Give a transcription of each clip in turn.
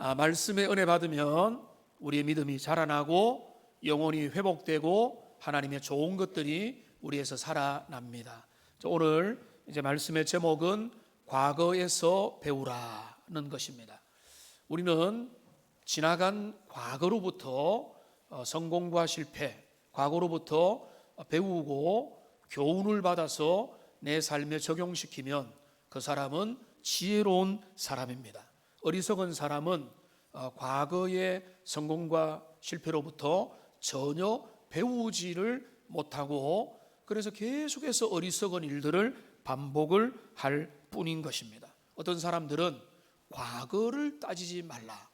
말씀의 은혜 받으면 우리의 믿음이 자라나고 영혼이 회복되고 하나님의 좋은 것들이 우리에서 살아납니다. 오늘 이제 말씀의 제목은 과거에서 배우라는 것입니다. 우리는 지나간 과거로부터 성공과 실패, 과거로부터 배우고 교훈을 받아서 내 삶에 적용시키면 그 사람은 지혜로운 사람입니다. 어리석은 사람은 과거의 성공과 실패로부터 전혀 배우지를 못하고 그래서 계속해서 어리석은 일들을 반복을 할 뿐인 것입니다. 어떤 사람들은 과거를 따지지 말라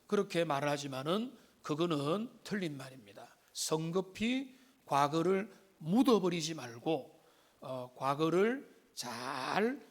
그렇게 말을 하지만은 그거는 틀린 말입니다. 성급히 과거를 묻어버리지 말고 과거를 잘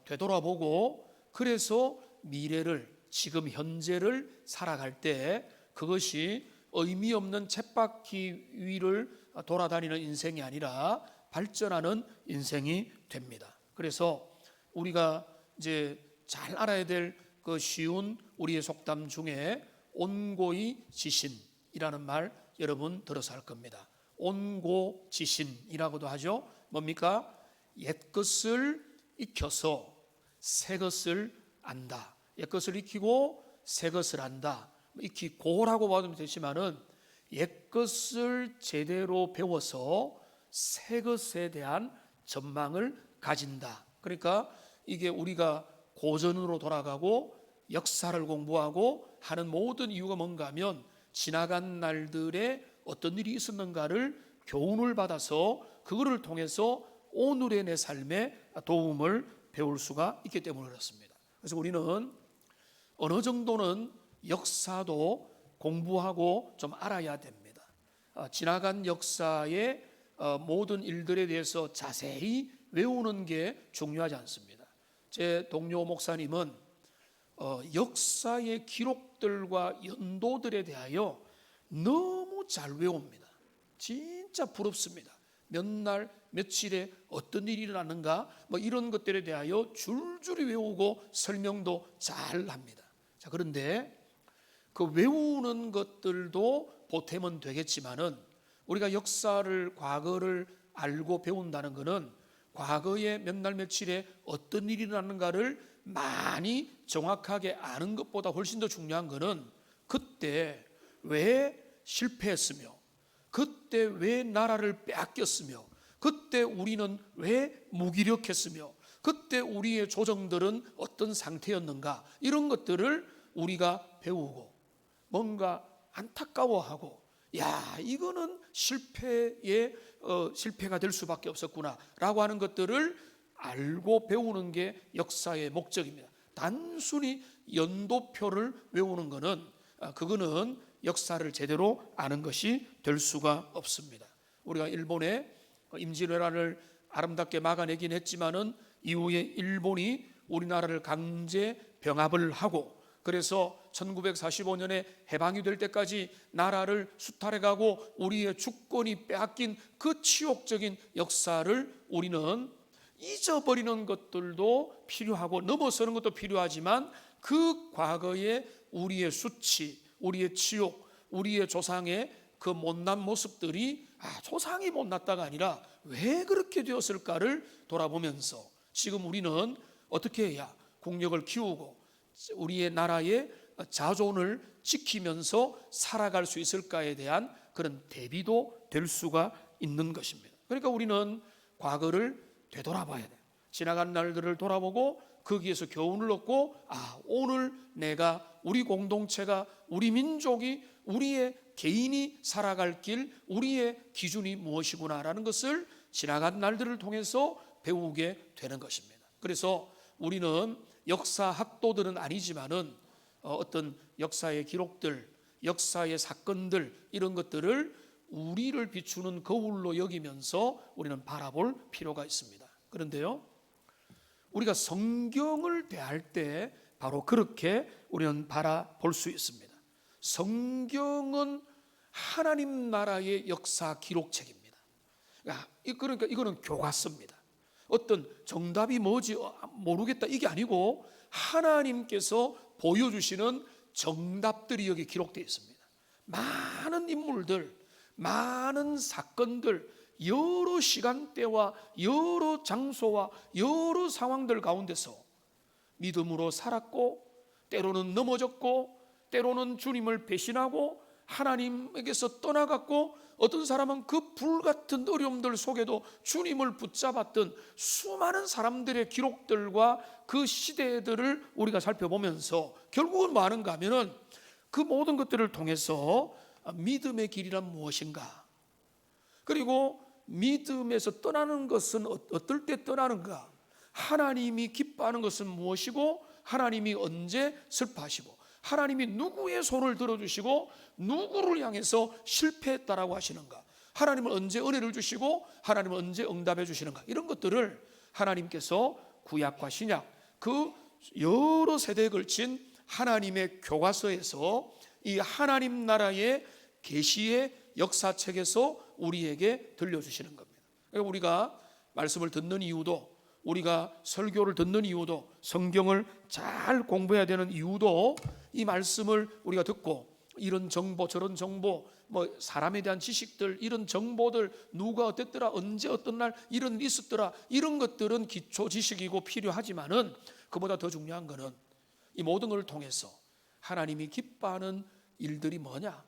되돌아보고 그래서 미래를 지금 현재를 살아갈 때 그것이 의미 없는 쳇바퀴 위를 돌아다니는 인생이 아니라 발전하는 인생이 됩니다. 그래서 우리가 이제 잘 알아야 될 그 쉬운 우리의 속담 중에 온고이지신이라는 말 여러분 들어서 할 겁니다. 온고지신이라고도 하죠. 뭡니까? 옛것을 익혀서 새것을 안다. 옛것을 익히고 새것을 안다. 익히고라고 받으면 되지만은 옛것을 제대로 배워서 새것에 대한 전망을 가진다. 그러니까 이게 우리가 고전으로 돌아가고 역사를 공부하고 하는 모든 이유가 뭔가 하면 지나간 날들에 어떤 일이 있었는가를 교훈을 받아서 그거를 통해서 오늘의 내 삶에 도움을 배울 수가 있기 때문에 그렇습니다. 그래서 우리는 어느 정도는 역사도 공부하고 좀 알아야 됩니다. 지나간 역사의 모든 일들에 대해서 자세히 외우는 게 중요하지 않습니다. 제 동료 목사님은 역사의 기록들과 연도들에 대하여 너무 잘 외웁니다. 진짜 부럽습니다. 몇 날 며칠에 어떤 일이 일어났는가 이런 것들에 대하여 줄줄이 외우고 설명도 잘 합니다. 자, 그런데 그 외우는 것들도 보탬은 되겠지만은 우리가 역사를 과거를 알고 배운다는 것은 과거에 몇 날 며칠에 어떤 일이 일어났는가를 많이 정확하게 아는 것보다 훨씬 더 중요한 것은 그때 왜 실패했으며 그때 왜 나라를 빼앗겼으며 그때 우리는 왜 무기력했으며 그때 우리의 조정들은 어떤 상태였는가 이런 것들을 우리가 배우고 뭔가 안타까워하고 야 이거는 실패가 될 수밖에 없었구나 라고 하는 것들을 알고 배우는 게 역사의 목적입니다. 단순히 연도표를 외우는 것은 그거는 역사를 제대로 아는 것이 될 수가 없습니다. 우리가 일본의 임진왜란을 아름답게 막아내긴 했지만은 이후에 일본이 우리나라를 강제 병합을 하고 그래서 1945년에 해방이 될 때까지 나라를 수탈해가고 우리의 주권이 빼앗긴 그 치욕적인 역사를 우리는 잊어버리는 것들도 필요하고 넘어서는 것도 필요하지만 그 과거의 우리의 수치, 우리의 치욕, 우리의 조상의 그 못난 모습들이 조상이 못났다가 아니라 왜 그렇게 되었을까를 돌아보면서 지금 우리는 어떻게 해야 국력을 키우고 우리의 나라의 자존을 지키면서 살아갈 수 있을까에 대한 그런 대비도 될 수가 있는 것입니다. 그러니까 우리는 과거를 되돌아봐야 돼요. 지나간 날들을 돌아보고 거기에서 교훈을 얻고 오늘 내가 우리 공동체가 우리 민족이 우리의 개인이 살아갈 길 우리의 기준이 무엇이구나라는 것을 지나간 날들을 통해서 배우게 되는 것입니다. 그래서 우리는 역사학도들은 아니지만은 어떤 역사의 기록들, 역사의 사건들 이런 것들을 우리를 비추는 거울로 여기면서 우리는 바라볼 필요가 있습니다. 그런데요, 우리가 성경을 대할 때 바로 그렇게 우리는 바라볼 수 있습니다. 성경은 하나님 나라의 역사 기록책입니다. 그러니까 이거는 교과서입니다. 어떤 정답이 뭐지 모르겠다 이게 아니고 하나님께서 보여주시는 정답들이 여기 기록되어 있습니다. 많은 인물들, 많은 사건들, 여러 시간대와 여러 장소와 여러 상황들 가운데서 믿음으로 살았고, 때로는 넘어졌고, 때로는 주님을 배신하고 하나님에게서 떠나갔고, 어떤 사람은 그 불같은 어려움들 속에도 주님을 붙잡았던 수많은 사람들의 기록들과 그 시대들을 우리가 살펴보면서 결국은 뭐 하는가 하면은 그 모든 것들을 통해서 믿음의 길이란 무엇인가, 그리고 믿음에서 떠나는 것은 어떨 때 떠나는가, 하나님이 기뻐하는 것은 무엇이고 하나님이 언제 슬퍼하시고, 하나님이 누구의 손을 들어주시고 누구를 향해서 실패했다라고 하시는가, 하나님은 언제 은혜를 주시고 하나님은 언제 응답해 주시는가, 이런 것들을 하나님께서 구약과 신약 그 여러 세대에 걸친 하나님의 교과서에서 이 하나님 나라의 계시의 역사책에서 우리에게 들려주시는 겁니다. 그러니까 우리가 말씀을 듣는 이유도, 우리가 설교를 듣는 이유도, 성경을 잘 공부해야 되는 이유도 이 말씀을 우리가 듣고 이런 정보 저런 정보, 뭐 사람에 대한 지식들, 이런 정보들, 누가 어땠더라, 언제 어떤 날 이런 일이 있었더라, 이런 것들은 기초 지식이고 필요하지만은 그보다 더 중요한 것은 이 모든 걸 통해서 하나님이 기뻐하는 일들이 뭐냐,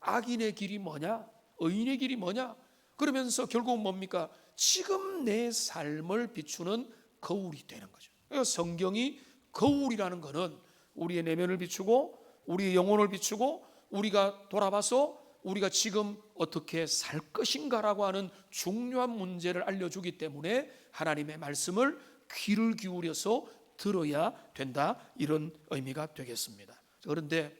악인의 길이 뭐냐, 의인의 길이 뭐냐, 그러면서 결국은 뭡니까? 지금 내 삶을 비추는 거울이 되는 거죠. 그러니까 성경이 거울이라는 것은 우리의 내면을 비추고 우리의 영혼을 비추고 우리가 돌아봐서 우리가 지금 어떻게 살 것인가라고 하는 중요한 문제를 알려주기 때문에 하나님의 말씀을 귀를 기울여서 들어야 된다, 이런 의미가 되겠습니다. 그런데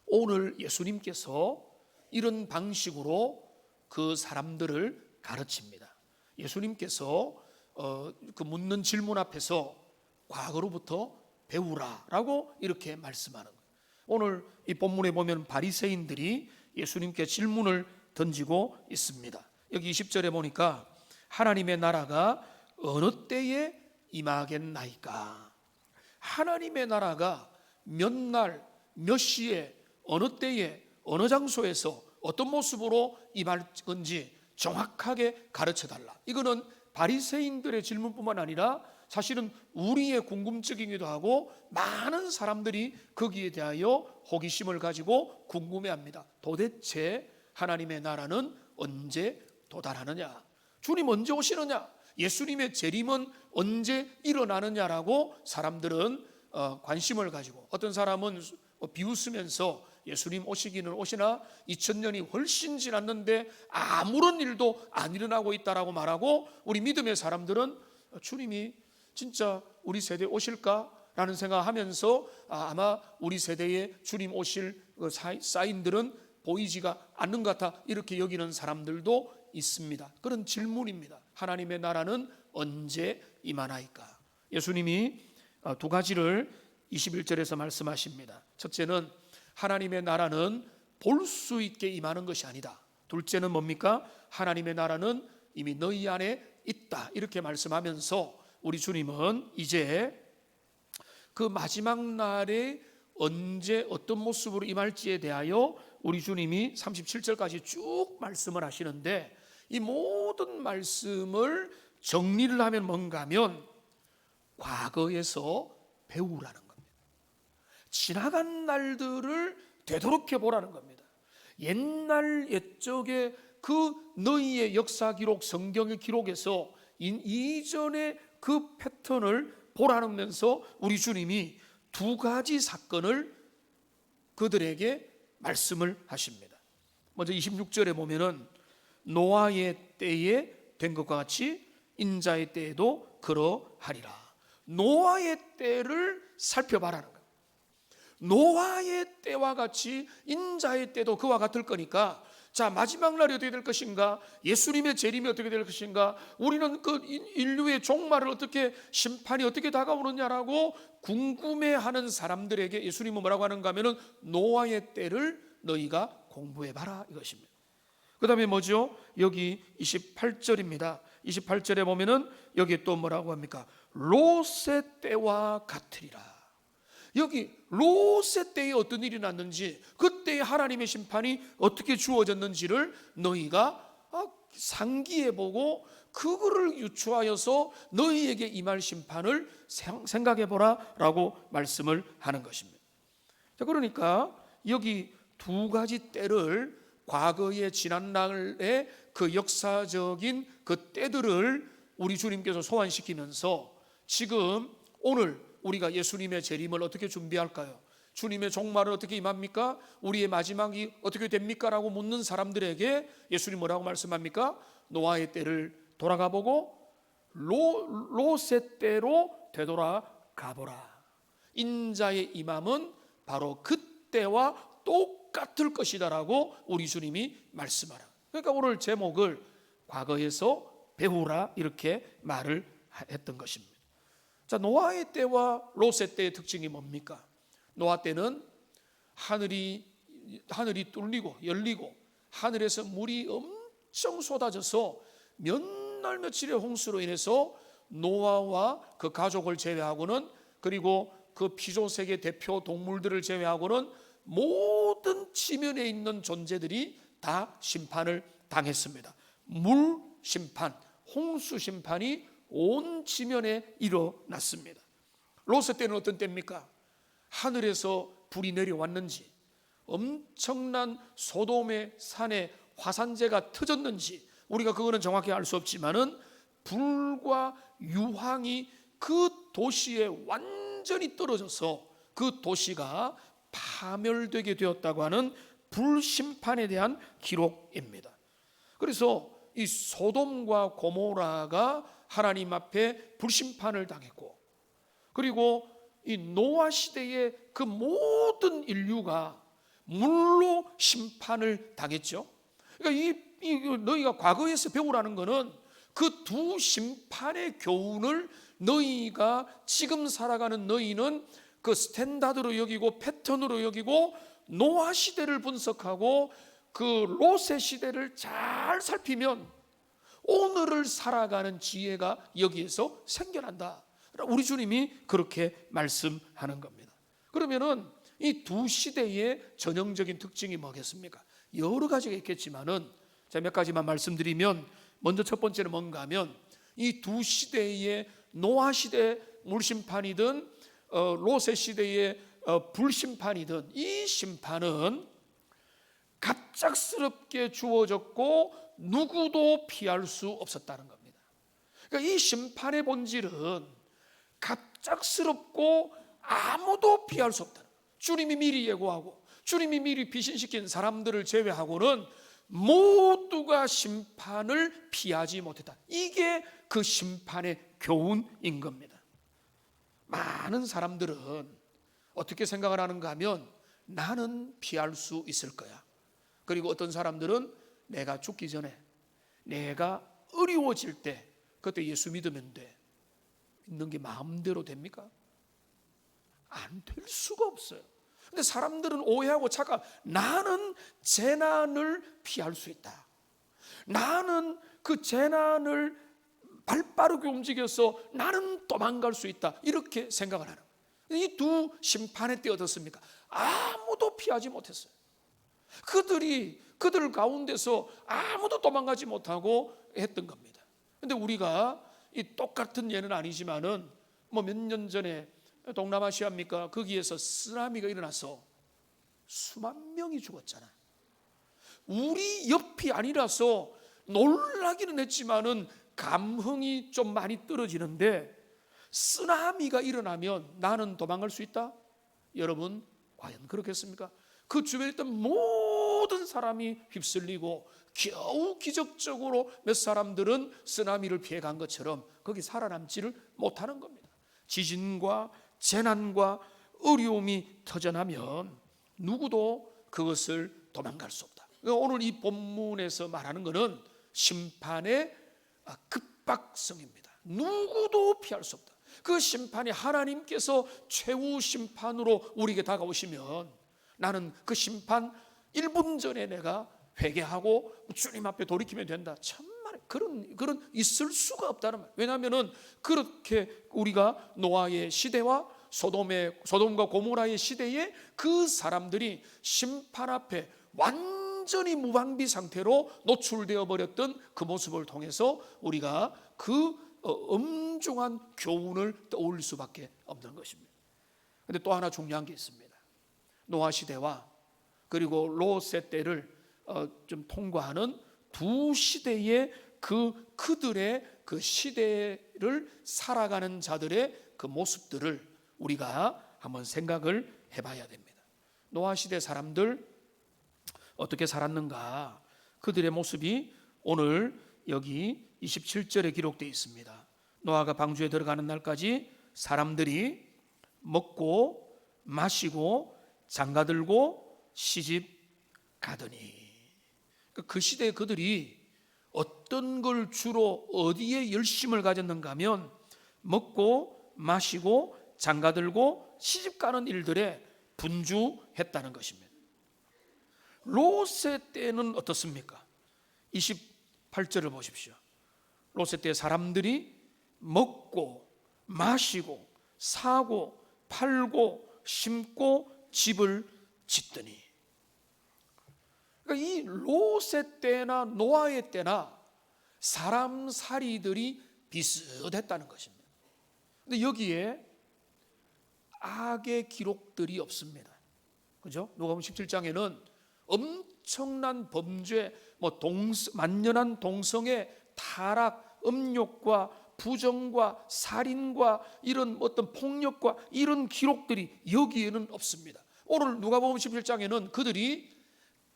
오늘 예수님께서 이런 방식으로 그 사람들을 가르칩니다. 예수님께서 그 묻는 질문 앞에서 과거로부터 배우라라고 이렇게 말씀하는 거예요. 오늘 이 본문에 보면 바리새인들이 예수님께 질문을 던지고 있습니다. 여기 20절에 보니까 하나님의 나라가 어느 때에 임하겠나이까, 하나님의 나라가 몇 날, 몇 시에, 어느 때에, 어느 장소에서 어떤 모습으로 임할 건지 정확하게 가르쳐달라. 이거는 바리새인들의 질문뿐만 아니라 사실은 우리의 궁금증이기도 하고 많은 사람들이 거기에 대하여 호기심을 가지고 궁금해합니다. 도대체 하나님의 나라는 언제 도달하느냐, 주님 언제 오시느냐, 예수님의 재림은 언제 일어나느냐라고 사람들은 관심을 가지고, 어떤 사람은 비웃으면서 예수님 오시기는 오시나 2000년이 훨씬 지났는데 아무런 일도 안 일어나고 있다라고 말하고, 우리 믿음의 사람들은 주님이 진짜 우리 세대에 오실까라는 생각하면서 아마 우리 세대에 주님 오실 사인들은 보이지가 않는 것 같아, 이렇게 여기는 사람들도 있습니다. 그런 질문입니다. 하나님의 나라는 언제 임하나이까? 예수님이 두 가지를 21절에서 말씀하십니다. 첫째는 하나님의 나라는 볼 수 있게 임하는 것이 아니다. 둘째는 뭡니까? 하나님의 나라는 이미 너희 안에 있다, 이렇게 말씀하면서 우리 주님은 이제 그 마지막 날에 언제 어떤 모습으로 임할지에 대하여 우리 주님이 37절까지 쭉 말씀을 하시는데, 이 모든 말씀을 정리를 하면 뭔가 하면 과거에서 배우라는 겁니다. 지나간 날들을 되돌이켜 보라는 겁니다. 옛날 옛적의 그 너희의 역사 기록, 성경의 기록에서 이전의 그 패턴을 보라면서 우리 주님이 두 가지 사건을 그들에게 말씀을 하십니다. 먼저 26절에 보면은 노아의 때에 된 것과 같이 인자의 때에도 그러하리라. 노아의 때를 살펴봐라는 거예요. 노아의 때와 같이 인자의 때도 그와 같을 거니까, 자, 마지막 날이 어떻게 될 것인가, 예수님의 재림이 어떻게 될 것인가, 우리는 그 인류의 종말을 어떻게, 심판이 어떻게 다가오느냐라고 궁금해하는 사람들에게 예수님은 뭐라고 하는가 하면은 노아의 때를 너희가 공부해봐라, 이것입니다. 그 다음에 뭐죠? 여기 28절입니다. 28절에 보면은 여기 또 뭐라고 합니까? 롯의 때와 같으리라. 여기 롯의 때에 어떤 일이 났는지, 그때에 하나님의 심판이 어떻게 주어졌는지를 너희가 상기해 보고 그거를 유추하여서 너희에게 임할 심판을 생각해 보라 라고 말씀을 하는 것입니다. 자, 그러니까 여기 두 가지 때를, 과거의 지난날의 그 역사적인 그 때들을 우리 주님께서 소환시키면서 지금 오늘 우리가 예수님의 재림을 어떻게 준비할까요? 주님의 종말은 어떻게 임합니까? 우리의 마지막이 어떻게 됩니까? 라고 묻는 사람들에게 예수님 뭐라고 말씀합니까? 노아의 때를 돌아가보고 롯의 때로 되돌아가보라. 인자의 임함은 바로 그때와 똑같을 것이다 라고 우리 주님이 말씀하라. 그러니까 오늘 제목을 과거에서 배우라 이렇게 말을 했던 것입니다. 자, 노아의 때와 롯의 때의 특징이 뭡니까? 노아 때는 하늘이 뚫리고 열리고 하늘에서 물이 엄청 쏟아져서 몇 날 며칠의 홍수로 인해서 노아와 그 가족을 제외하고는, 그리고 그 피조세계 대표 동물들을 제외하고는 모든 지면에 있는 존재들이 다 심판을 당했습니다. 물 심판, 홍수 심판이 온 지면에 일어났습니다. 롯의 때는 어떤 때입니까? 하늘에서 불이 내려왔는지, 엄청난 소돔의 산에 화산재가 터졌는지, 우리가 그거는 정확히 알 수 없지만은 불과 유황이 그 도시에 완전히 떨어져서 그 도시가 파멸되게 되었다고 하는 불심판에 대한 기록입니다. 그래서 이 소돔과 고모라가 하나님 앞에 불심판을 당했고, 그리고 이 노아 시대의 그 모든 인류가 물로 심판을 당했죠. 그러니까 너희가 과거에서 배우라는 것은 그 두 심판의 교훈을 너희가 지금 살아가는 너희는 그 스탠다드로 여기고 패턴으로 여기고 노아 시대를 분석하고 그 롯의 시대를 잘 살피면 오늘을 살아가는 지혜가 여기에서 생겨난다. 우리 주님이 그렇게 말씀하는 겁니다. 그러면은 이 두 시대의 전형적인 특징이 뭐겠습니까? 여러 가지가 있겠지만은 제가 몇 가지만 말씀드리면, 먼저 첫 번째는 뭔가 하면 이 두 시대의 노아 시대 물심판이든 롯의 시대의 불심판이든 이 심판은 갑작스럽게 주어졌고 누구도 피할 수 없었다는 겁니다. 그러니까 이 심판의 본질은 갑작스럽고 아무도 피할 수 없다. 주님이 미리 예고하고 주님이 미리 피신시킨 사람들을 제외하고는 모두가 심판을 피하지 못했다. 이게 그 심판의 교훈인 겁니다. 많은 사람들은 어떻게 생각을 하는가 하면 나는 피할 수 있을 거야. 그리고 어떤 사람들은 내가 죽기 전에, 내가 어려워질 때 그때 예수 믿으면 돼. 믿는 게 마음대로 됩니까? 안 될 수가 없어요. 근데 사람들은 오해하고 착각, 나는 재난을 피할 수 있다. 나는 그 재난을 발빠르게 움직여서 나는 도망갈 수 있다. 이렇게 생각을 하는 거예요. 이 두 심판의 때 어떻습니까? 아무도 피하지 못했어요. 그들 가운데서 아무도 도망가지 못하고 했던 겁니다. 근데 우리가 이 똑같은 예는 아니지만은 뭐 몇 년 전에 동남아시아입니까? 거기에서 쓰나미가 일어나서 수만 명이 죽었잖아. 우리 옆이 아니라서 놀라기는 했지만은 감흥이 좀 많이 떨어지는데, 쓰나미가 일어나면 나는 도망갈 수 있다? 여러분 과연 그렇겠습니까? 그 주변에 있던 모든 사람이 휩쓸리고 겨우 기적적으로 몇 사람들은 쓰나미를 피해간 것처럼 거기 살아남지를 못하는 겁니다. 지진과 재난과 어려움이 터져나면 누구도 그것을 도망갈 수 없다. 오늘 이 본문에서 말하는 것은 심판의 급박성입니다. 누구도 피할 수 없다. 그 심판이 하나님께서 최후 심판으로 우리에게 다가오시면 나는 그 심판 1분 전에 내가 회개하고 주님 앞에 돌이키면 된다. 정말 그런 있을 수가 없다는 말. 왜냐하면은 그렇게 우리가 노아의 시대와 소돔과 고모라의 시대에 그 사람들이 심판 앞에 완전히 무방비 상태로 노출되어 버렸던 그 모습을 통해서 우리가 그 엄중한 교훈을 떠올릴 수밖에 없는 것입니다. 그런데 또 하나 중요한 게 있습니다. 노아 시대와 그리고 롯의 때를 좀 통과하는 두 시대의 그들의 그 시대를 살아가는 자들의 그 모습들을 우리가 한번 생각을 해봐야 됩니다. 노아 시대 사람들 어떻게 살았는가? 그들의 모습이 오늘 여기 27절에 기록되어 있습니다. 노아가 방주에 들어가는 날까지 사람들이 먹고 마시고 장가들고 시집 가더니, 그 시대에 그들이 어떤 걸 주로 어디에 열심을 가졌는가 하면 먹고 마시고 장가들고 시집가는 일들에 분주했다는 것입니다. 롯의 때는 어떻습니까? 28절을 보십시오. 롯의 때 사람들이 먹고 마시고 사고 팔고 심고 집을 짓더니, 그러니까 이 롯의 때나 노아의 때나 사람 살이들이 비슷했다는 것입니다. 근데 여기에 악의 기록들이 없습니다. 그죠? 누가복음 17장에는 엄청난 범죄, 만연한 동성애, 타락, 음욕과 부정과 살인과 이런 어떤 폭력과 이런 기록들이 여기에는 없습니다. 오늘 누가복음 17장에는 그들이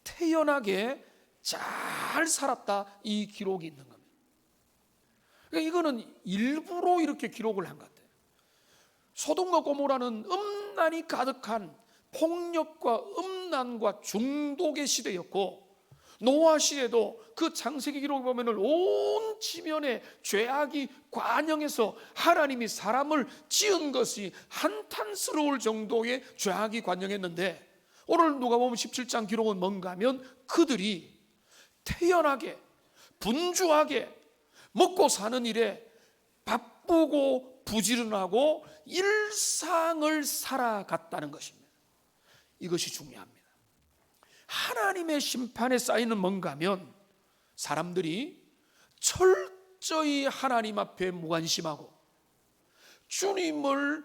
태연하게 잘 살았다, 이 기록이 있는 겁니다. 그러니까 이거는 일부러 이렇게 기록을 한 것 같아요. 소돔과 고모라는 음란이 가득한 폭력과 음란과 중독의 시대였고, 노아 시대도 그 창세기 기록을 보면 온 지면에 죄악이 관영해서 하나님이 사람을 지은 것이 한탄스러울 정도의 죄악이 관영했는데, 오늘 누가복음 17장 기록은 뭔가 하면 그들이 태연하게 분주하게 먹고 사는 일에 바쁘고 부지런하고 일상을 살아갔다는 것입니다. 이것이 중요합니다. 하나님의 심판에 쌓이는 뭔가 하면 사람들이 철저히 하나님 앞에 무관심하고 주님을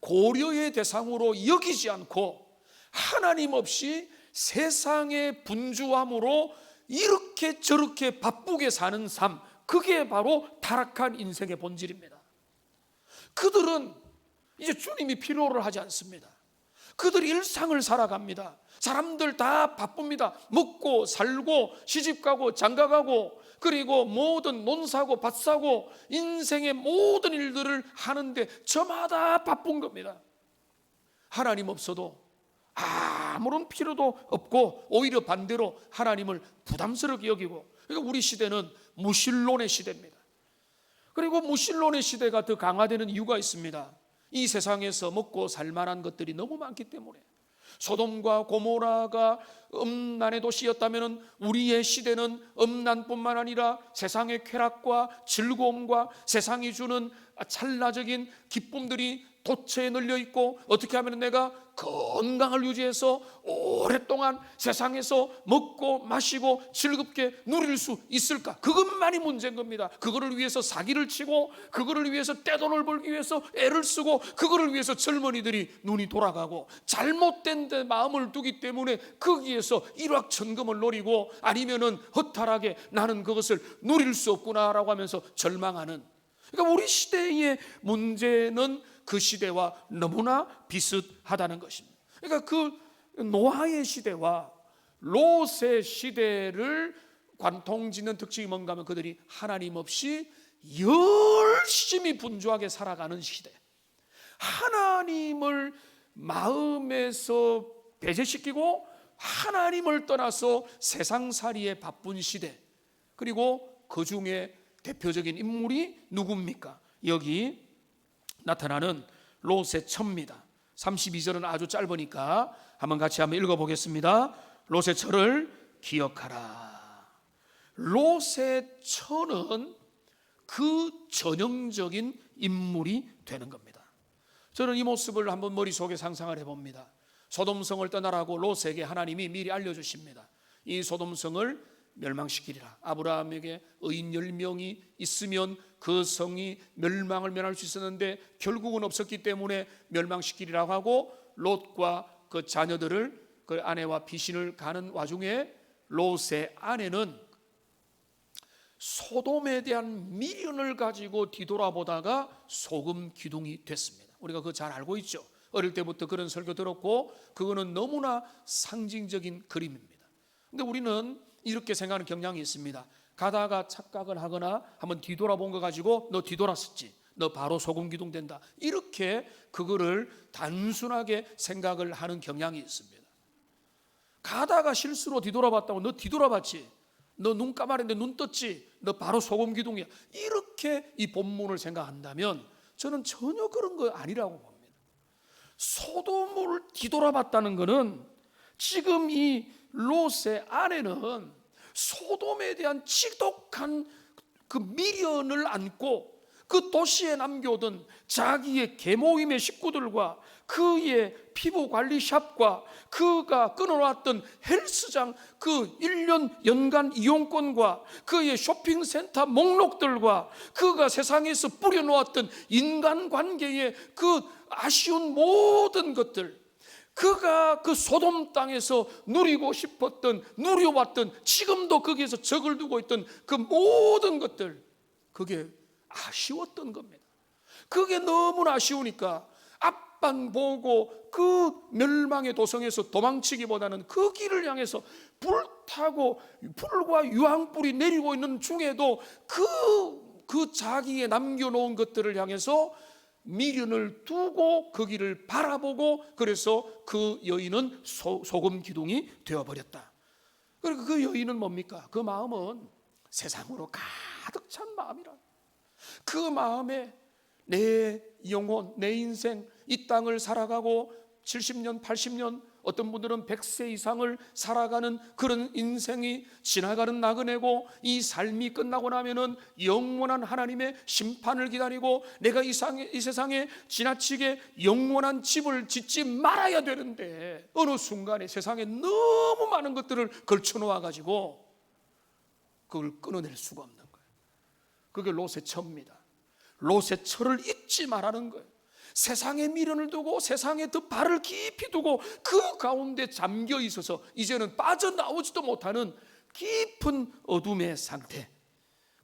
고려의 대상으로 여기지 않고 하나님 없이 세상의 분주함으로 이렇게 저렇게 바쁘게 사는 삶, 그게 바로 타락한 인생의 본질입니다. 그들은 이제 주님이 필요를 하지 않습니다. 그들이 일상을 살아갑니다. 사람들 다 바쁩니다. 먹고 살고 시집가고 장가가고 그리고 모든 논사고 밭사고 인생의 모든 일들을 하는데 저마다 바쁜 겁니다. 하나님 없어도 아무런 필요도 없고 오히려 반대로 하나님을 부담스럽게 여기고, 그러니까 우리 시대는 무신론의 시대입니다. 그리고 무신론의 시대가 더 강화되는 이유가 있습니다. 이 세상에서 먹고 살만한 것들이 너무 많기 때문에. 소돔과 고모라가 음란의 도시였다면 우리의 시대는 음란뿐만 아니라 세상의 쾌락과 즐거움과 세상이 주는 찰나적인 기쁨들이 도처에 널려 있고, 어떻게 하면 내가 건강을 유지해서 오랫동안 세상에서 먹고 마시고 즐겁게 누릴 수 있을까? 그것만이 문제인 겁니다. 그거를 위해서 사기를 치고 그거를 위해서 떼돈을 벌기 위해서 애를 쓰고 그거를 위해서 젊은이들이 눈이 돌아가고 잘못된 데 마음을 두기 때문에 거기에서 일확천금을 노리고, 아니면은 허탈하게 나는 그것을 누릴 수 없구나라고 하면서 절망하는, 그러니까 우리 시대의 문제는 그 시대와 너무나 비슷하다는 것입니다. 그러니까 그 노아의 시대와 롯의 시대를 관통짓는 특징이 뭔가 하면 그들이 하나님 없이 열심히 분주하게 살아가는 시대, 하나님을 마음에서 배제시키고 하나님을 떠나서 세상살이에 바쁜 시대. 그리고 그 중에 대표적인 인물이 누굽니까? 여기 나타나는 롯의 처입니다. 32절은 아주 짧으니까 한번 읽어보겠습니다. 롯의 처를 기억하라. 롯의 처는 그 전형적인 인물이 되는 겁니다. 저는 이 모습을 한번 머릿속에 상상을 해봅니다. 소돔성을 떠나라고 롯에게 하나님이 미리 알려주십니다. 이 소돔성을 멸망시키리라. 아브라함에게 의인 10명이 있으면 그 성이 멸망을 면할 수 있었는데 결국은 없었기 때문에 멸망시키리라고 하고, 롯과 그 자녀들을, 그 아내와 피신을 가는 와중에 롯의 아내는 소돔에 대한 미련을 가지고 뒤돌아보다가 소금 기둥이 됐습니다. 우리가 그거 잘 알고 있죠. 어릴 때부터 그런 설교 들었고, 그거는 너무나 상징적인 그림입니다. 근데 우리는 이렇게 생각하는 경향이 있습니다. 가다가 착각을 하거나 한번 뒤돌아본 거 가지고 너 뒤돌았었지, 너 바로 소금 기둥 된다, 이렇게 그거를 단순하게 생각을 하는 경향이 있습니다. 가다가 실수로 뒤돌아봤다고 너 뒤돌아봤지, 너 눈 감았는데 눈 떴지, 너 바로 소금 기둥이야, 이렇게 이 본문을 생각한다면 저는 전혀 그런 거 아니라고 봅니다. 소돔을 뒤돌아봤다는 것은 지금 이 롯의 아내는 소돔에 대한 지독한 그 미련을 안고 그 도시에 남겨둔 자기의 계모임의 식구들과 그의 피부관리샵과 그가 끊어놨던 헬스장 그 1년 연간 이용권과 그의 쇼핑센터 목록들과 그가 세상에서 뿌려놓았던 인간관계의 그 아쉬운 모든 것들, 그가 그 소돔 땅에서 누리고 싶었던, 누려왔던, 지금도 거기에서 적을 두고 있던 그 모든 것들, 그게 아쉬웠던 겁니다. 그게 너무나 아쉬우니까 앞만 보고 그 멸망의 도성에서 도망치기보다는 그 길을 향해서 불타고 불과 유황불이 내리고 있는 중에도 그 자기의 남겨놓은 것들을 향해서 미련을 두고 그 길을 바라보고, 그래서 그 여인은 소금 기둥이 되어버렸다. 그리고 그 여인은 뭡니까? 그 마음은 세상으로 가득 찬 마음이라. 그 마음에 내 영혼, 내 인생, 이 땅을 살아가고 70년, 80년, 어떤 분들은 100세 이상을 살아가는 그런 인생이 지나가는 나그네고, 이 삶이 끝나고 나면은 영원한 하나님의 심판을 기다리고 내가 이 세상에 지나치게 영원한 집을 짓지 말아야 되는데, 어느 순간에 세상에 너무 많은 것들을 걸쳐놓아 가지고 그걸 끊어낼 수가 없는 거예요. 그게 롯의 처입니다. 롯의 처를 잊지 말라는 거예요. 세상에 미련을 두고 세상에 더 발을 깊이 두고 그 가운데 잠겨 있어서 이제는 빠져나오지도 못하는 깊은 어둠의 상태,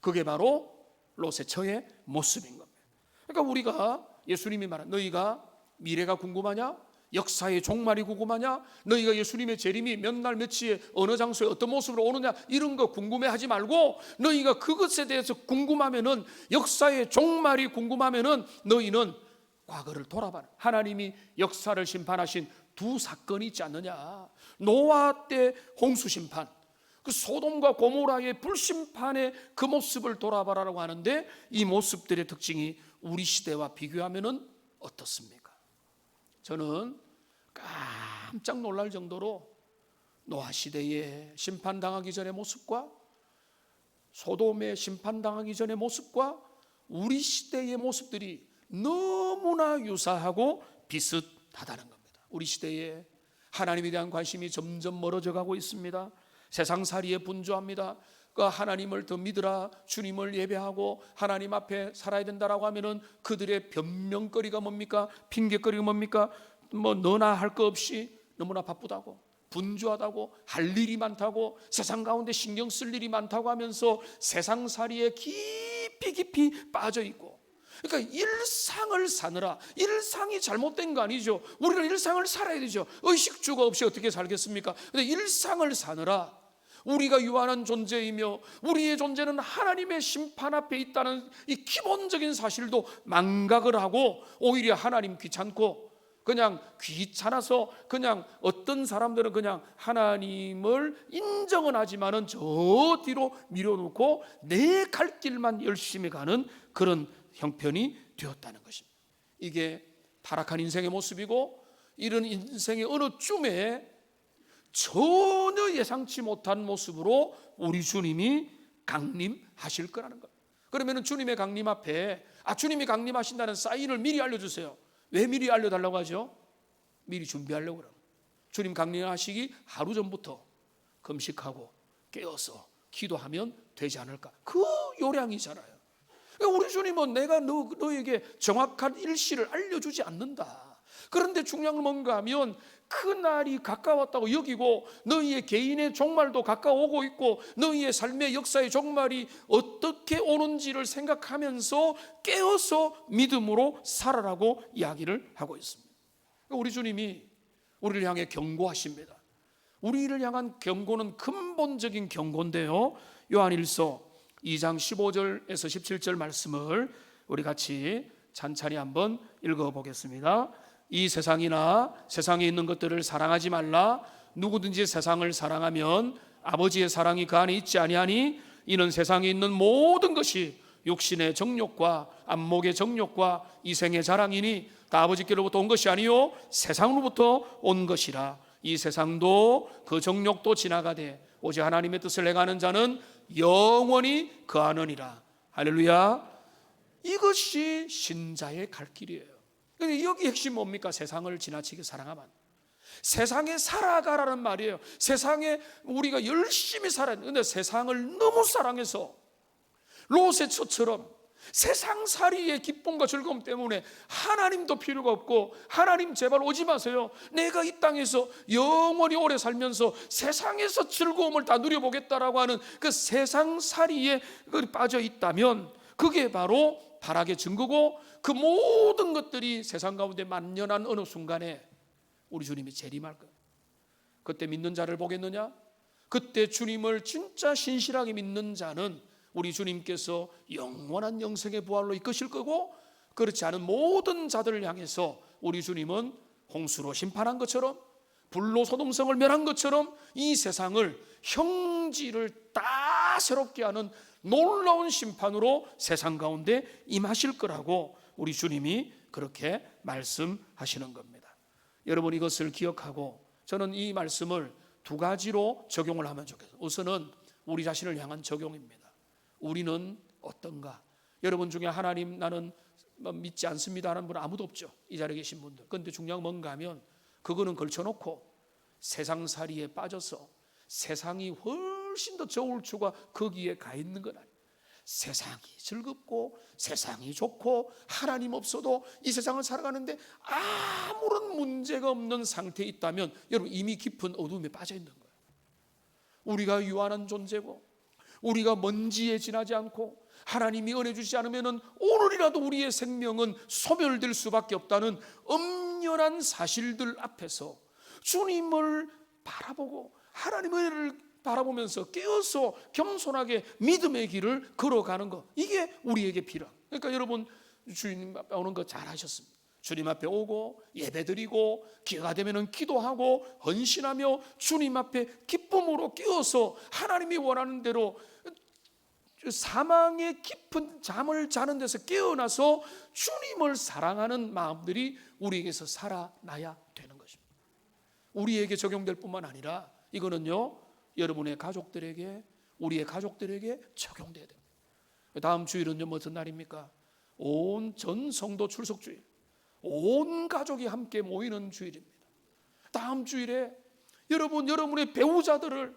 그게 바로 롯의 처의 모습인 겁니다. 그러니까 우리가, 예수님이 말한, 너희가 미래가 궁금하냐? 역사의 종말이 궁금하냐? 너희가 예수님의 재림이 몇 날 며칠에 어느 장소에 어떤 모습으로 오느냐, 이런 거 궁금해하지 말고, 너희가 그것에 대해서 궁금하면은, 역사의 종말이 궁금하면은 너희는 과거를 돌아봐라. 하나님이 역사를 심판하신 두 사건이 있지 않느냐? 노아 때 홍수 심판, 그 소돔과 고모라의 불심판의 그 모습을 돌아봐라라고 하는데, 이 모습들의 특징이 우리 시대와 비교하면은 어떻습니까? 저는 깜짝 놀랄 정도로 노아 시대에 심판당하기 전의 모습과 소돔의 심판당하기 전의 모습과 우리 시대의 모습들이 너무나 유사하고 비슷하다는 겁니다. 우리 시대에 하나님에 대한 관심이 점점 멀어져 가고 있습니다. 세상살이에 분주합니다. 그 하나님을 더 믿으라, 주님을 예배하고 하나님 앞에 살아야 된다라고 하면은 그들의 변명거리가 뭡니까? 핑계거리가 뭡니까? 뭐 너나 할 거 없이 너무나 바쁘다고, 분주하다고, 할 일이 많다고, 세상 가운데 신경 쓸 일이 많다고 하면서 세상살이에 깊이 빠져 있고, 그러니까 일상을 사느라, 일상이 잘못된 거 아니죠. 우리는 일상을 살아야 되죠. 의식주가 없이 어떻게 살겠습니까? 근데 일상을 사느라 우리가 유한한 존재이며 우리의 존재는 하나님의 심판 앞에 있다는 이 기본적인 사실도 망각을 하고, 오히려 하나님 귀찮고, 그냥 귀찮아서 그냥 어떤 사람들은 그냥 하나님을 인정은 하지만은 저 뒤로 밀어놓고 내 갈 길만 열심히 가는 그런 형편이 되었다는 것입니다. 이게 타락한 인생의 모습이고, 이런 인생의 어느 쯤에 전혀 예상치 못한 모습으로 우리 주님이 강림하실 거라는 겁니다. 그러면 주님의 강림 앞에, 주님이 강림하신다는 사인을 미리 알려주세요. 왜 미리 알려달라고 하죠? 미리 준비하려고 그래요. 주님 강림하시기 하루 전부터 금식하고 깨어서 기도하면 되지 않을까? 그 요량이잖아요. 우리 주님은 내가 너에게 정확한 일시를 알려주지 않는다. 그런데 중요한 건 뭔가 하면 그 날이 가까웠다고 여기고 너희의 개인의 종말도 가까워오고 있고 너희의 삶의 역사의 종말이 어떻게 오는지를 생각하면서 깨어서 믿음으로 살아라고 이야기를 하고 있습니다. 우리 주님이 우리를 향해 경고하십니다. 우리를 향한 경고는 근본적인 경고인데요, 요한일서 2장 15절에서 17절 말씀을 우리 같이 찬찬히 한번 읽어보겠습니다. 이 세상이나 세상에 있는 것들을 사랑하지 말라. 누구든지 세상을 사랑하면 아버지의 사랑이 그 안에 있지 아니하니 이는 세상에 있는 모든 것이 육신의 정욕과 안목의 정욕과 이생의 자랑이니 다 아버지께로부터 온 것이 아니요 세상으로부터 온 것이라. 이 세상도 그 정욕도 지나가되 오직 하나님의 뜻을 행하는 자는 영원히 거하느니라. 할렐루야. 이것이 신자의 갈 길이에요. 여기 핵심 뭡니까? 세상을 지나치게 사랑하면, 세상에 살아가라는 말이에요. 세상에 우리가 열심히 살아야 되는데 세상을 너무 사랑해서 롯의 처처럼 세상살이의 기쁨과 즐거움 때문에 하나님도 필요가 없고, 하나님 제발 오지 마세요, 내가 이 땅에서 영원히 오래 살면서 세상에서 즐거움을 다 누려보겠다라고 하는 그 세상살이에 빠져 있다면 그게 바로 타락의 증거고, 그 모든 것들이 세상 가운데 만연한 어느 순간에 우리 주님이 재림할 거예요. 그때 믿는 자를 보겠느냐? 그때 주님을 진짜 신실하게 믿는 자는 우리 주님께서 영원한 영생의 부활로 이끄실 거고, 그렇지 않은 모든 자들을 향해서 우리 주님은 홍수로 심판한 것처럼, 불로 소돔성을 멸한 것처럼 이 세상을 형질을 따새롭게 하는 놀라운 심판으로 세상 가운데 임하실 거라고 우리 주님이 그렇게 말씀하시는 겁니다. 여러분, 이것을 기억하고 저는 이 말씀을 두 가지로 적용을 하면 좋겠어요. 우선은 우리 자신을 향한 적용입니다. 우리는 어떤가? 여러분 중에 하나님 나는 믿지 않습니다 하는 분 아무도 없죠, 이 자리에 계신 분들. 그런데 중요한 뭔가 하면 그거는 걸쳐놓고 세상살이에 빠져서 세상이 훨씬 더 좋을 수가 거기에 가 있는 건 아니에요. 세상이 즐겁고 세상이 좋고 하나님 없어도 이 세상을 살아가는데 아무런 문제가 없는 상태에 있다면 여러분 이미 깊은 어둠에 빠져 있는 거예요. 우리가 유한한 존재고 우리가 먼지에 지나지 않고 하나님이 은혜 주시지 않으면 오늘이라도 우리의 생명은 소멸될 수밖에 없다는 엄연한 사실들 앞에서 주님을 바라보고 하나님의 은혜를 바라보면서 깨어서 겸손하게 믿음의 길을 걸어가는 것, 이게 우리에게 필요합니다. 그러니까 여러분 주님 앞에 오는 거 잘 하셨습니다. 주님 앞에 오고 예배드리고 기회가 되면 기도하고 헌신하며 주님 앞에 기쁨으로 깨어서 하나님이 원하는 대로 사망의 깊은 잠을 자는 데서 깨어나서 주님을 사랑하는 마음들이 우리에게서 살아나야 되는 것입니다. 우리에게 적용될 뿐만 아니라 이거는요 여러분의 가족들에게, 우리의 가족들에게 적용돼야 됩니다. 다음 주일은요 무슨 날입니까? 온 전 성도 출석 주일, 온 가족이 함께 모이는 주일입니다. 다음 주일에 여러분의 배우자들을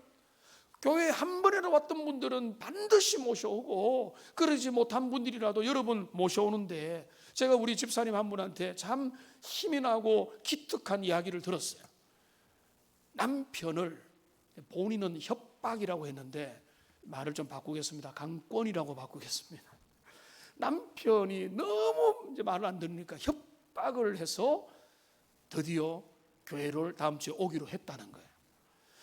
교회에 한 번이라도 왔던 분들은 반드시 모셔오고, 그러지 못한 분들이라도 여러분 모셔오는데, 제가 우리 집사님 한 분한테 참 힘이 나고 기특한 이야기를 들었어요. 남편을 본인은 협박이라고 했는데 말을 좀 바꾸겠습니다. 강권이라고 바꾸겠습니다. 남편이 너무 이제 말을 안 들으니까 협박을 해서 드디어 교회를 다음 주에 오기로 했다는 거예요.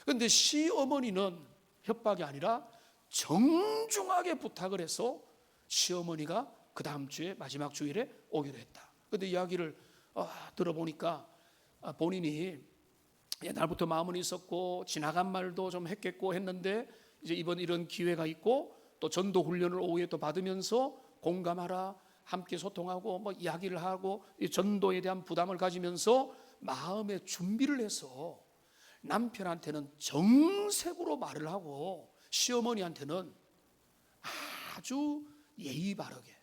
그런데 시어머니는 협박이 아니라 정중하게 부탁을 해서 시어머니가 그 다음 주에 마지막 주일에 오기로 했다. 그런데 이야기를 들어보니까 본인이 옛날부터 마음은 있었고 지나간 말도 좀 했겠고 했는데 이제 이번 이런 기회가 있고 또 전도 훈련을 오후에 또 받으면서 공감하라, 함께 소통하고 뭐 이야기를 하고 이 전도에 대한 부담을 가지면서 마음의 준비를 해서 남편한테는 정색으로 말을 하고 시어머니한테는 아주 예의 바르게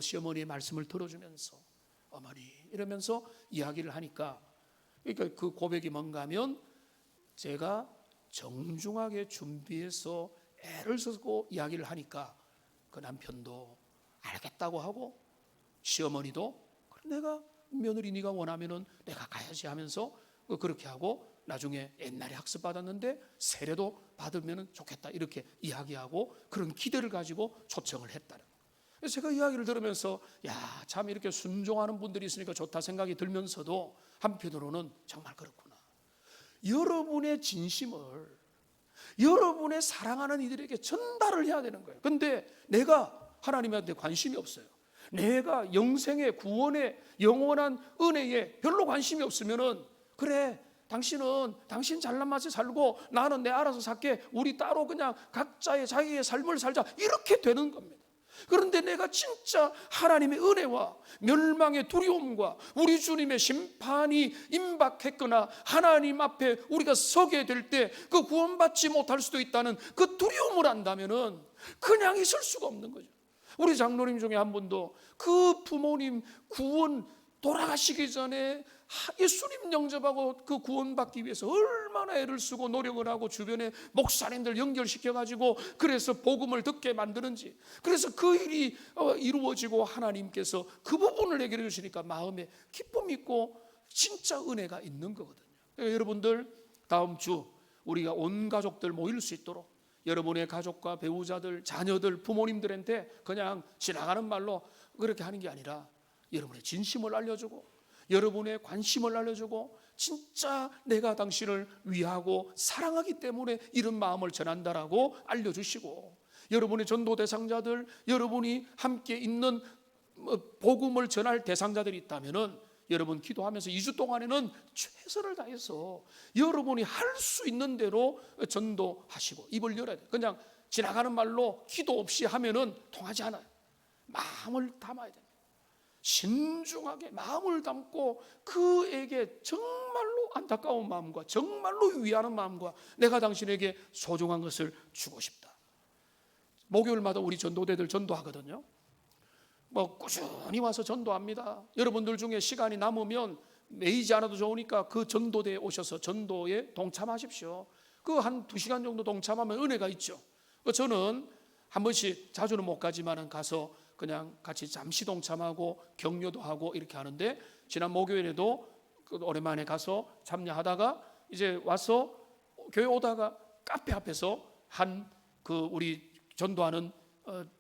시어머니의 말씀을 들어주면서 어머니 이러면서 이야기를 하니까, 그러니까 그 고백이 뭔가 하면 제가 정중하게 준비해서 애를 쓰고 이야기를 하니까 그 남편도 알겠다고 하고, 시어머니도 내가 며느리 네가 원하면은 내가 가야지 하면서 그렇게 하고, 나중에 옛날에 학습받았는데 세례도 받으면 좋겠다 이렇게 이야기하고 그런 기대를 가지고 초청을 했다는 거예요. 그래서 제가 이야기를 들으면서 참 이렇게 순종하는 분들이 있으니까 좋다 생각이 들면서도 한편으로는 정말 그렇구나. 여러분의 진심을 여러분의 사랑하는 이들에게 전달을 해야 되는 거예요. 근데 내가 하나님한테 관심이 없어요. 내가 영생의 구원의 영원한 은혜에 별로 관심이 없으면은, 그래 당신은 당신 잘난 맛에 살고 나는 내 알아서 살게, 우리 따로 그냥 각자의 자기의 삶을 살자, 이렇게 되는 겁니다. 그런데 내가 진짜 하나님의 은혜와 멸망의 두려움과 우리 주님의 심판이 임박했거나 하나님 앞에 우리가 서게 될 때 그 구원받지 못할 수도 있다는 그 두려움을 안다면은 그냥 있을 수가 없는 거죠. 우리 장로님 중에 한 분도 그 부모님 구원 돌아가시기 전에 예수님 영접하고 그 구원받기 위해서 얼마나 애를 쓰고 노력을 하고 주변에 목사님들 연결시켜가지고 그래서 복음을 듣게 만드는지, 그래서 그 일이 이루어지고 하나님께서 그 부분을 해결해 주시니까 마음에 기쁨이 있고 진짜 은혜가 있는 거거든요. 그러니까 여러분들 다음 주 우리가 온 가족들 모일 수 있도록 여러분의 가족과 배우자들, 자녀들, 부모님들한테 그냥 지나가는 말로 그렇게 하는 게 아니라 여러분의 진심을 알려주고 여러분의 관심을 알려주고 진짜 내가 당신을 위하고 사랑하기 때문에 이런 마음을 전한다라고 알려주시고, 여러분의 전도 대상자들, 여러분이 함께 있는 복음을 전할 대상자들이 있다면은 여러분 기도하면서 2주 동안에는 최선을 다해서 여러분이 할 수 있는 대로 전도하시고 입을 열어야 돼요. 그냥 지나가는 말로 기도 없이 하면은 통하지 않아요. 마음을 담아야 됩니다. 신중하게 마음을 담고 그에게 정말로 안타까운 마음과 정말로 위하는 마음과 내가 당신에게 소중한 것을 주고 싶다. 목요일마다 우리 전도대들 전도하거든요. 꾸준히 와서 전도합니다. 여러분들 중에 시간이 남으면 매이지 않아도 좋으니까 그 전도대에 오셔서 전도에 동참하십시오. 그 한 2시간 정도 동참하면 은혜가 있죠. 저는 한 번씩, 자주는 못 가지만 가서 그냥 같이 잠시 동참하고 격려도 하고 이렇게 하는데, 지난 목요일에도 오랜만에 가서 참여하다가 이제 와서 교회 오다가 카페 앞에서 그 우리 전도하는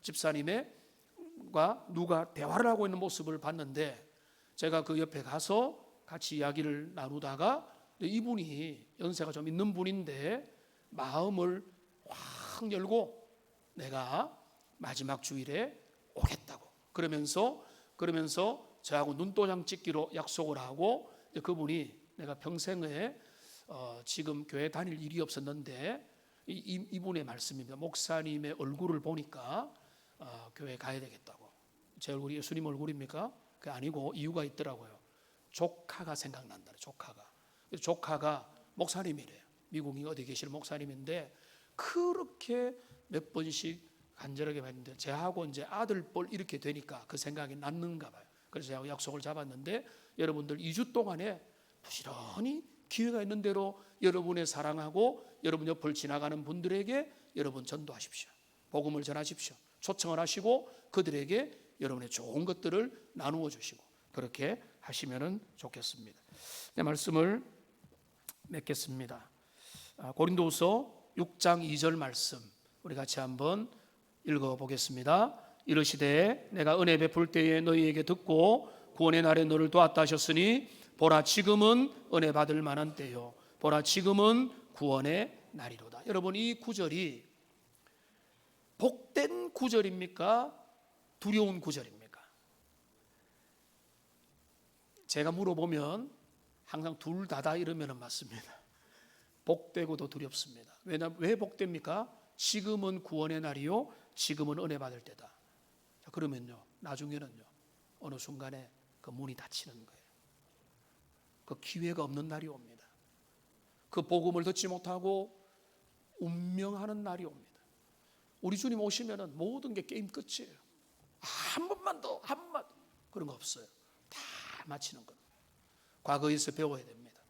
집사님과 누가 대화를 하고 있는 모습을 봤는데, 제가 그 옆에 가서 같이 이야기를 나누다가 이분이 연세가 좀 있는 분인데 마음을 확 열고 내가 마지막 주일에 오겠다고 그러면서 저하고 눈도장 찍기로 약속을 하고, 그분이 내가 평생에 지금 교회 다닐 일이 없었는데 이분의 말씀입니다. 목사님의 얼굴을 보니까 교회 가야 되겠다고. 제 얼굴이 예수님 얼굴입니까? 그게 아니고 이유가 있더라고요. 조카가 생각난다. 조카가 목사님이래요. 미국에 어디 계시는 목사님인데 그렇게 몇 번씩 간절하게 봤는데 제하고 이제 아들뻘 이렇게 되니까 그 생각이 났는가 봐요. 그래서 제가 약속을 잡았는데 여러분들 2주 동안에 부지런히 기회가 있는 대로 여러분의 사랑하고 여러분 옆을 지나가는 분들에게 여러분 전도하십시오. 복음을 전하십시오. 초청을 하시고 그들에게 여러분의 좋은 것들을 나누어 주시고 그렇게 하시면 좋겠습니다. 네, 말씀을 맺겠습니다. 고린도후서 6장 2절 말씀 우리 같이 한번 읽어보겠습니다. 이르시되 내가 은혜 베풀 때에 너희에게 듣고 구원의 날에 너를 도왔다 하셨으니 보라 지금은 은혜 받을 만한 때요 보라 지금은 구원의 날이로다. 여러분, 이 구절이 복된 구절입니까? 두려운 구절입니까? 제가 물어보면 항상 둘 다다 이러면 맞습니다. 복되고도 두렵습니다. 왜 복됩니까? 지금은 구원의 날이요 지금은 은혜 받을 때다. 자, 그러면요 나중에는요 어느 순간에 그 문이 닫히는 거예요. 그 기회가 없는 날이 옵니다. 그 복음을 듣지 못하고 운명하는 날이 옵니다. 우리 주님 오시면은 모든 게 게임 끝이에요. 한 번만 더, 한 번만 그런 거 없어요. 다 마치는 것. 과거에서 배워야 됩니다.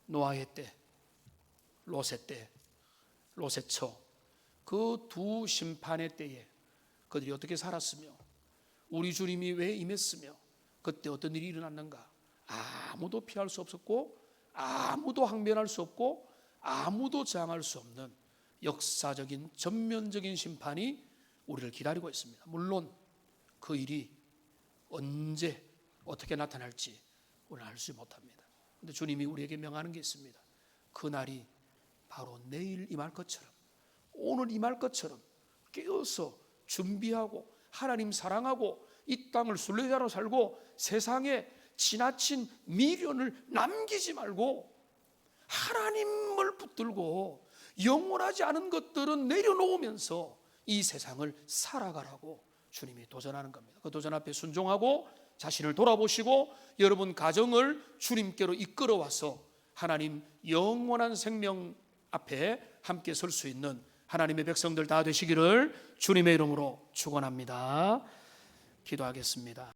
노아의 때, 롯의 때, 롯의 처, 그 두 심판의 때에 그들이 어떻게 살았으며 우리 주님이 왜 임했으며 그때 어떤 일이 일어났는가, 아무도 피할 수 없었고 아무도 항변할 수 없고 아무도 저항할 수 없는 역사적인 전면적인 심판이 우리를 기다리고 있습니다. 물론 그 일이 언제 어떻게 나타날지 우리는 알 수 못합니다. 그런데 주님이 우리에게 명하는 게 있습니다. 그 날이 바로 내일 임할 것처럼, 오늘 임할 것처럼 깨어서 준비하고 하나님 사랑하고 이 땅을 순례자로 살고 세상에 지나친 미련을 남기지 말고 하나님을 붙들고 영원하지 않은 것들은 내려놓으면서 이 세상을 살아가라고 주님이 도전하는 겁니다. 그 도전 앞에 순종하고 자신을 돌아보시고 여러분 가정을 주님께로 이끌어와서 하나님 영원한 생명 앞에 함께 설 수 있는 하나님의 백성들 다 되시기를 주님의 이름으로 축원합니다. 기도하겠습니다.